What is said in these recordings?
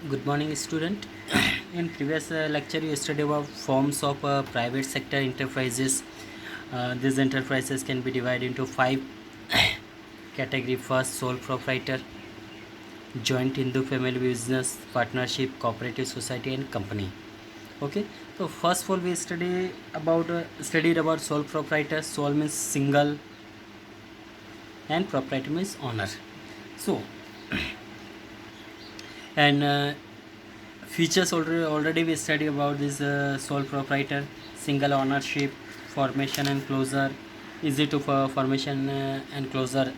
Good morning, student. In previous lecture, you studied about forms of private sector enterprises. These enterprises can be divided into five category. First, sole proprietor, joint Hindu family business, partnership, cooperative society, and company. Okay. So first of all, we studied about sole proprietor. Sole means single, and proprietor means owner. So and features already we study about this sole proprietor, single ownership, formation and closure, easy to formation and closure,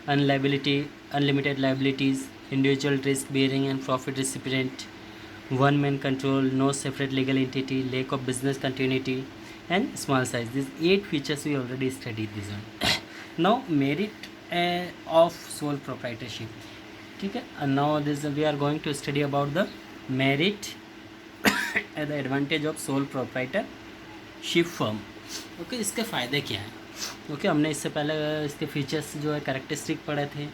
unlimited liabilities, individual risk bearing and profit recipient, one man control, no separate legal entity, lack of business continuity, and small size. These 8 features we already studied this one. Now merit of sole proprietorship. ठीक है. And now this we are going to study about the merit and the advantage of sole proprietorship firm. Okay इसके फ़ायदे क्या हैं. Okay हमने इससे पहले इसके फीचर्स जो है कैरेक्टरिस्टिक पढ़े थे.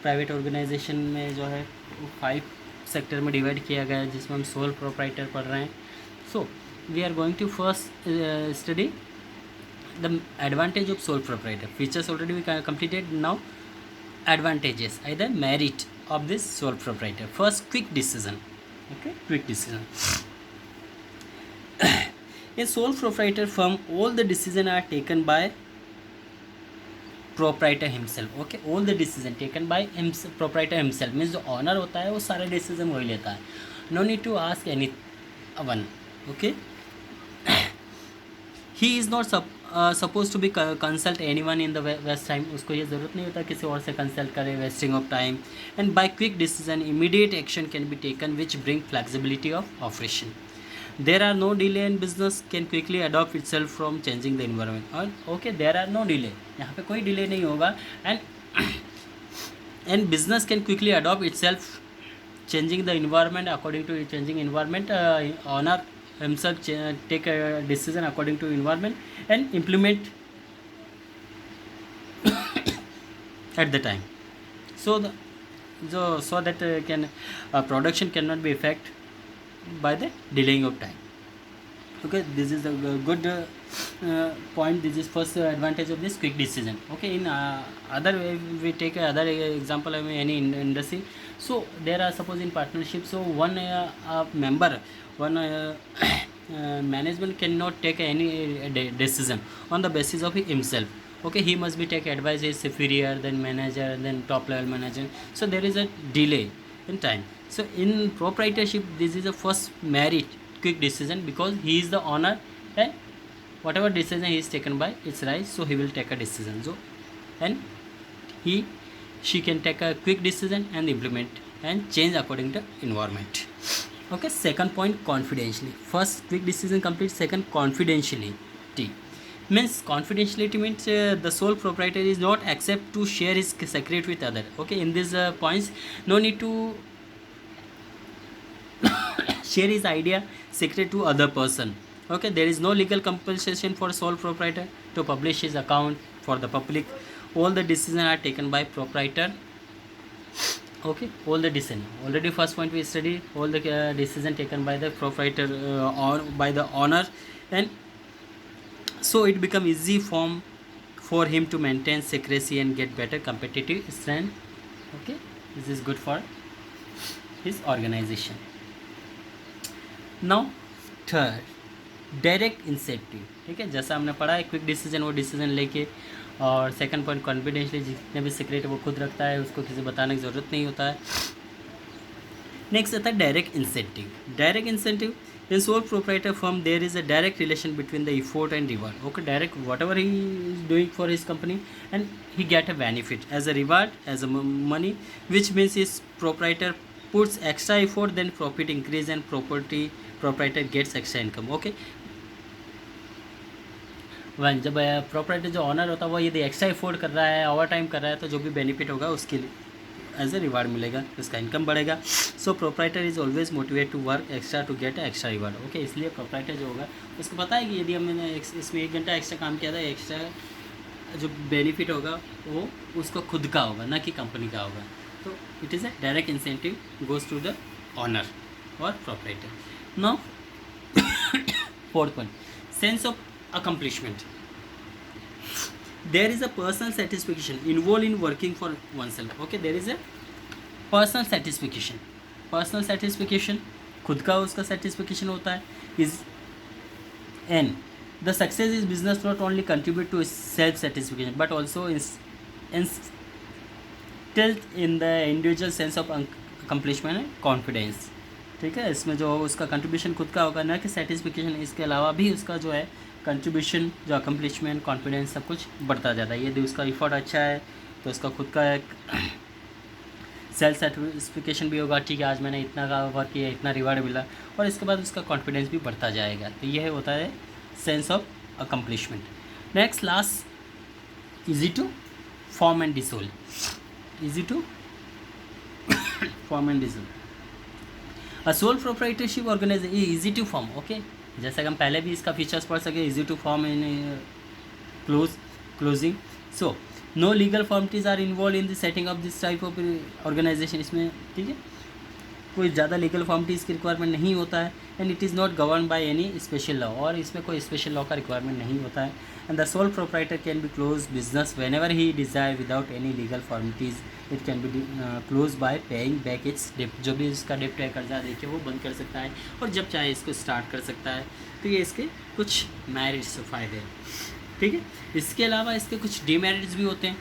प्राइवेट ऑर्गेनाइजेशन में जो है वो 5 सेक्टर में डिवाइड किया गया है जिसमें हम सोल प्रोप्राइटर पढ़ रहे हैं. So we are going to first study the advantage of sole proprietor. Features already we completed. Now advantages, either merit of this sole proprietor. First, quick decision. Okay, quick decision. In sole proprietor firm, all the decisions are taken by proprietor himself. Okay, all the decision taken by proprietor himself means जो owner होता है वो सारे decision वही लेता है. No need to ask anyone. Okay. He is not supposed to be consult anyone in the waste time. उसको ये ज़रूरत नहीं होता किसी और से consult करे, wasting of time. And by quick decision, immediate action can be taken which bring flexibility of operation. There are no delay in business can quickly adopt itself from changing the environment. और okay, there are no delay. यहाँ पे कोई delay नहीं होगा. And business can quickly adopt itself changing the environment according to changing environment. Owner himself take a decision according to environment and implement at the time. So that production cannot be affected by the delaying of time. Okay, this is a good point. This is first advantage of this quick decision. Okay, in other way we take other example of any industry. So there are suppose in partnership, so one member, one management cannot take any decision on the basis of himself. Okay, he must be take advice his superior, then manager, then top level manager. So there is a delay in time. So in proprietorship, this is the first merit, quick decision, because he is the owner and whatever decision he is taken by, it's right, so he will take a decision. So and she can take a quick decision and implement and change according to environment. Okay, second point, confidentially. First, quick decision complete. Second, confidentiality. Means confidentiality means the sole proprietor is not accept to share his secret with other. Okay, in these points, no need to share his idea secret to other person. Okay, there is no legal compulsion for sole proprietor to publish his account for the public. All the decisions are taken by proprietor. Okay, all the decision already first point we study, all the decision taken by the proprietor or by the owner, and so it become easy for him to maintain secrecy and get better competitive strength. Okay, this is good for his organization. Now third, direct incentive. ठीक है, जैसा हमने पढ़ा है quick decision वो decision लेके, और second point confidentiality, जितने भी सीक्रेट वो खुद रखता है, उसको किसी बताने की ज़रूरत नहीं होता है. नेक्स्ट आता है direct incentive. Direct incentive, in sole proprietor firm there is a direct relation between the effort and reward. Okay, direct whatever he is doing for his company and he get a benefit as a reward, as a money, which means his proprietor puts extra effort, then profit increase and proprietor gets extra income. Okay, one जब proprietor जो honour होता है वो यदि extra afford कर रहा है, over time कर रहा है, तो जो भी बेनिफिट होगा उसके लिए एज ए रिवार्ड मिलेगा, उसका इनकम बढ़ेगा. So proprietor is always motivate to work extra to get extra reward. Okay, इसलिए प्रोप्राइटर जो होगा उसको पता है कि यदि हमने इसमें 1 घंटा एक्स्ट्रा काम किया था, एक्स्ट्रा जो बेनिफिट होगा वो उसको खुद का होगा, ना कि कंपनी का होगा. तो it is a direct incentive goes to the owner और proprietor. Now fourth point, sense of accomplishment. There is a personal satisfaction involve in working for one self. Okay, there is a personal satisfaction. Personal satisfaction खुद का उसका satisfaction होता है। Is an the success is business not only contribute to self satisfaction but also instilled in the individual sense of accomplishment and confidence. ठीक है, इसमें जो उसका कंट्रीब्यूशन खुद का होगा, ना कि सेटिस्फेक्शन, इसके अलावा भी उसका जो है कंट्रीब्यूशन, जो अकम्प्लिशमेंट, कॉन्फिडेंस, सब कुछ बढ़ता जाता है। यदि उसका इफर्ट अच्छा है तो उसका खुद का एक सेल्फ सेटिस्फिकेशन भी होगा, ठीक है आज मैंने इतना का वर्क किया, इतना रिवार्ड मिला, और इसके बाद उसका कॉन्फिडेंस भी बढ़ता जाएगा। तो यह होता है sense of accomplishment. Next last, easy to form and dissolve. Easy to form and dissolve. A sole proprietorship organization easy to form. Okay, जैसे कि हम पहले भी इसका फीचर्स पढ़ सके, easy to form in closing. So no legal formalities are involve in the setting of this type of organization. इसमें ठीक है कोई ज़्यादा लीगल फॉर्मलिटीज़ की रिक्वायरमेंट नहीं होता है। And it is not govern by any special law, और इसमें कोई स्पेशल लॉ का रिक्वायरमेंट नहीं होता है। And the sole proprietor can be close business whenever he desire without any legal formalities. It can be close by paying back its डेप्ट। जो भी इसका डेप्ट है, कर्जा देखिए, वो बंद कर सकता है और जब चाहे इसको स्टार्ट कर सकता है। तो ये इसके कुछ मेरिट्स फ़ायदे हैं। ठीक है, इसके अलावा इसके कुछ डीमेरिट्स भी होते हैं।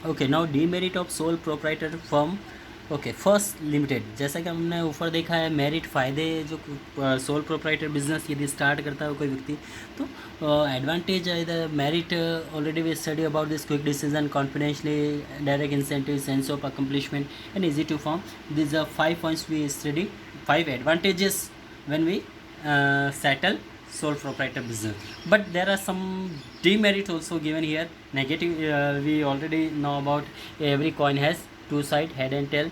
Okay, now demerit of sole proprietor firm. Okay, first limited, जैसा कि हमने ऊपर देखा है मेरिट फ़ायदे जो सोल प्रोप्राइटर बिजनेस यदि स्टार्ट करता है कोई व्यक्ति, तो एडवांटेज है the merit already we study about this quick decision, confidentially, direct incentive, sense of accomplishment and easy to form. This are 5 points we study, 5 advantages when we settle sole proprietor business. But there are some demerit also given here. Negative, we already know about every coin has two sides, head and tail.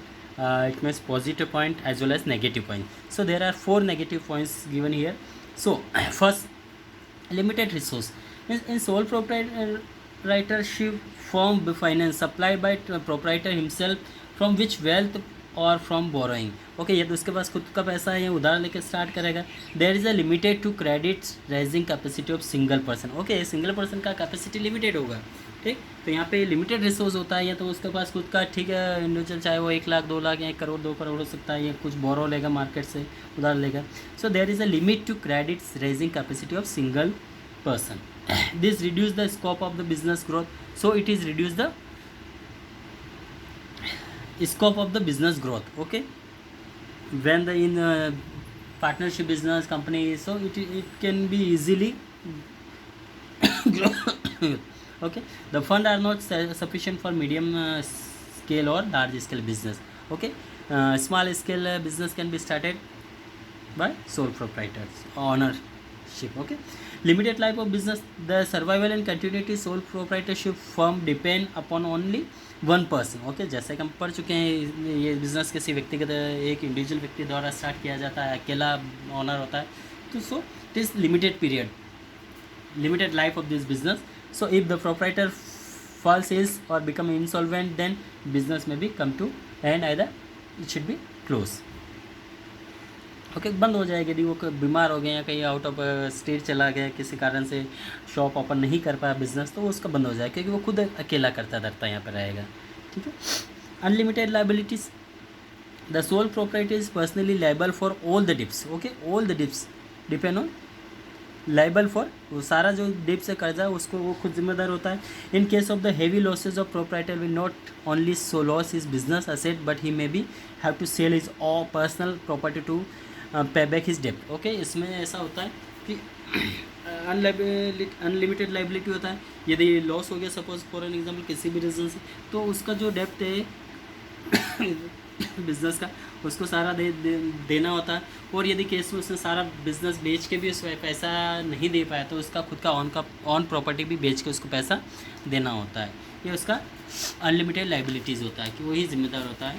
It means positive point as well as negative point. So there are 4 negative points given here. So first, limited resource. In sole proprietorship firm finance supplied by proprietor himself, from which wealth और from borrowing. Okay, ये तो उसके पास खुद का पैसा है, ये उधार लेकर स्टार्ट करेगा। There is a limited to credits raising capacity of single person. Okay, single person का कैपेसिटी लिमिटेड होगा। ठीक, तो यहाँ पे लिमिटेड रिसोर्स होता है, या तो उसके पास खुद का, ठीक है इंडिविजुअल चाहे वो 1 लाख 2 लाख या 1 करोड़ 2 करोड़ हो सकता है, या कुछ बोरो लेगा मार्केट से, उधार लेगा। So there is a limit to credits raising capacity of single person. This reduce the scope of the business growth. So it is reduce the scope of the business growth. Okay, when the in partnership business company, so it can be easily grow. Okay, the fund are not sufficient for medium scale or large scale business. Okay, small scale business can be started by sole proprietors, ownership. Okay, limited life of business. The survival and continuity sole proprietorship firm depend upon only one person. Okay, जैसे कि हम पढ़ चुके हैं, ये business किसी व्यक्तिगत एक इंडिविजुअल व्यक्ति द्वारा स्टार्ट किया जाता है, अकेला ऑनर होता है। तो so it is limited period, limited life of this business. So if the proprietor falls ill or become insolvent, then business may be come to end, either it should be close. Okay, बंद हो जाएगी। यदि वो बीमार हो गए या कहीं आउट ऑफ स्टेट चला गया, किसी कारण से शॉप ओपन नहीं कर पाया बिजनेस, तो उसका बंद हो जाएगा, क्योंकि वो खुद अकेला करता धरता यहाँ पर रहेगा। ठीक है, unlimited liabilities. The sole proprietor is personally liable for all the dips. Okay, all the dips depend on liable for, वो सारा जो डिप से कर्जा उसको वो खुद जिम्मेदार होता है। In case of the heavy losses of proprietor will not only so loss is business asset, but he may be have to sell his all personal property to pay back his डेप्ट। Okay, इसमें ऐसा होता है कि unlimited liability होता है। यदि loss हो गया सपोज फॉर एन एग्जाम्पल किसी भी रीज़न से, तो उसका जो डेप्ट है बिजनेस का, उसको सारा देना होता है। और यदि केस में उसने सारा बिजनेस बेच के भी उस पैसा नहीं दे पाया, तो उसका खुद का ऑन प्रॉपर्टी भी बेच के उसको पैसा देना होता है। ये उसका अनलिमिटेड लाइबिलिटीज़ होता है कि वही जिम्मेदार होता है।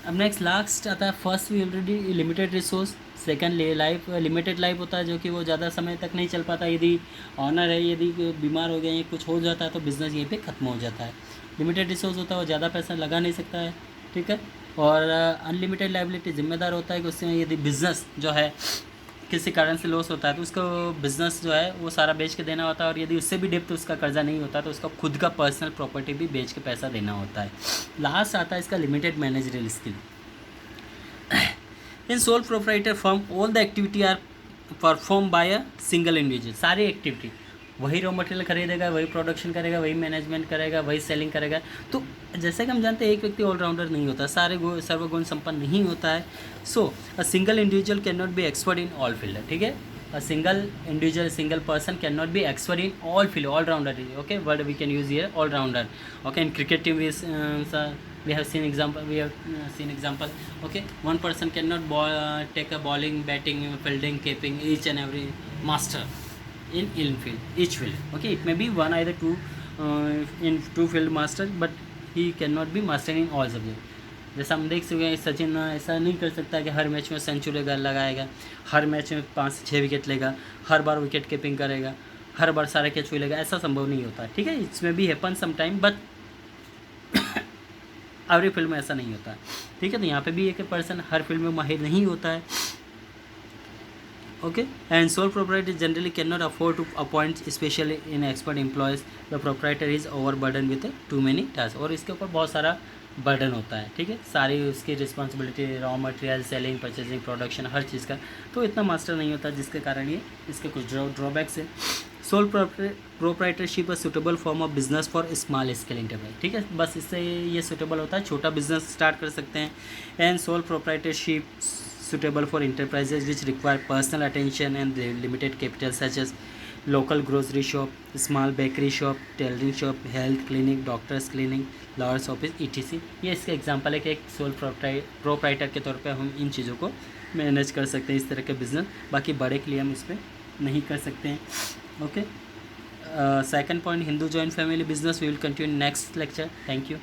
अब नेक्स्ट लास्ट आता है first, we already limited resource, second life limited life होता है, जो कि वो ज़्यादा समय तक नहीं चल पाता। यदि ऑनर है, यदि बीमार हो गए या कुछ हो जाता है तो बिज़नेस यहीं पे ख़त्म हो जाता है। लिमिटेड रिसोर्स होता है, वो ज़्यादा पैसा लगा नहीं सकता है, ठीक है। और अनलिमिटेड लाइबिलिटी जिम्मेदार होता है कि उसमें यदि बिज़नेस जो है किसी कारण से लॉस होता है तो उसको बिज़नेस जो है वो सारा बेच के देना होता है, और यदि उससे भी डिप तो उसका कर्जा नहीं होता तो उसका खुद का पर्सनल प्रॉपर्टी भी बेच के पैसा देना होता है। लास्ट आता है इसका limited managerial skill. In sole proprietor firm all the activity are perform by a single individual. सारी एक्टिविटी वही रॉ मटेरियल खरीदेगा, वही प्रोडक्शन करेगा, वही मैनेजमेंट करेगा, वही सेलिंग करेगा। तो जैसे कि हम जानते हैं एक व्यक्ति ऑलराउंडर नहीं होता, सारे सर्वगुण संपन्न नहीं होता है। So a single individual can not be expert in all field, ठीक है। A single individual, single person cannot be expert in all field, all rounder, okay, word we can use here, all rounder, okay. In cricket team we have seen example, okay. One person cannot take a bowling, batting, fielding, keeping, each and every master in each field, okay. It may be one either two in two field master, but he cannot be master in all subject. जैसा हम देख सकें सचिन ऐसा नहीं कर सकता कि हर match में सेंचुरी लगाएगा, हर मैच में 5 से 6 विकेट लेगा, हर बार विकेट कीपिंग करेगा, हर बार सारे कैच भी लेगा, ऐसा संभव नहीं होता, ठीक है। इसमें भी happen some time, but every field में ऐसा नहीं होता है, ठीक है। तो यहाँ पे भी एक पर्सन हर फील्ड में माहिर नहीं होता है, okay. And sole proprietor generally can not afford to appoint specially in expert employees. The proprietor is over burden with too many task, और इसके ऊपर बहुत सारा बर्डन होता है, ठीक है। सारी उसकी responsibility, raw material, selling, purchasing, production, हर चीज़ का, तो इतना मास्टर नहीं होता, जिसके कारण ये इसके कुछ ड्रॉबैक्स है। Sole proprietorship a suitable form of business for small scale enterprise, ठीक है। बस इससे ये सुटेबल होता है, छोटा बिजनेस स्टार्ट कर सकते हैं। And sole proprietorship suitable for enterprises which require personal attention and limited capital, such as local grocery shop, small bakery shop, tailoring shop, health clinic, doctors clinic, lawyers office, etc. ये इसका example है कि एक sole proprietor के तौर पे हम इन चीज़ों को मैनेज कर सकते हैं, इस तरह के बिजनेस। बाकी बड़े के लिए हम इस पर नहीं कर सकते हैं, okay. Second point, Hindu joint family business, we will continue next lecture. Thank you.